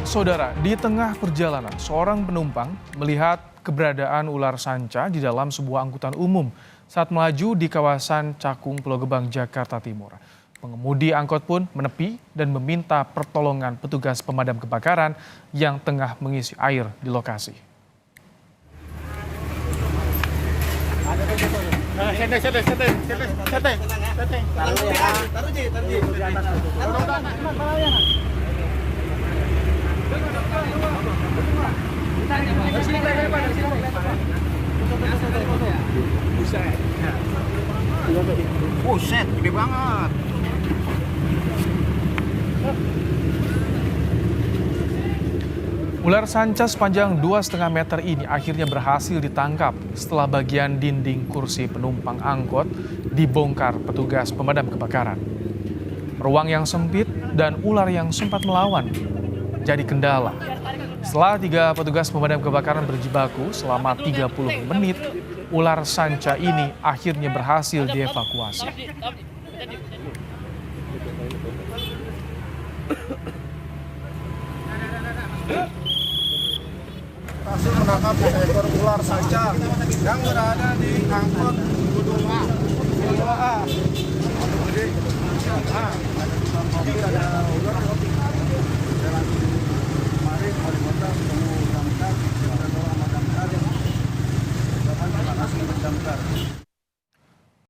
Saudara, di tengah perjalanan, seorang penumpang melihat keberadaan ular sanca di dalam sebuah angkutan umum saat melaju di kawasan Cakung, Pulau Gebang, Jakarta Timur. Pengemudi angkot pun menepi dan meminta pertolongan petugas pemadam kebakaran yang tengah mengisi air di lokasi. Buset, gede banget. Ular sanca sepanjang 2,5 meter ini akhirnya berhasil ditangkap setelah bagian dinding kursi penumpang angkot dibongkar petugas pemadam kebakaran. Ruang yang sempit dan ular yang sempat melawan jadi kendala. Setelah 3 petugas pemadam kebakaran berjibaku selama 30 menit, ular sanca ini akhirnya berhasil dievakuasi. Berhasil menangkap seekor ular sanca yang berada di angkot Gunung A. Jadi, ada ular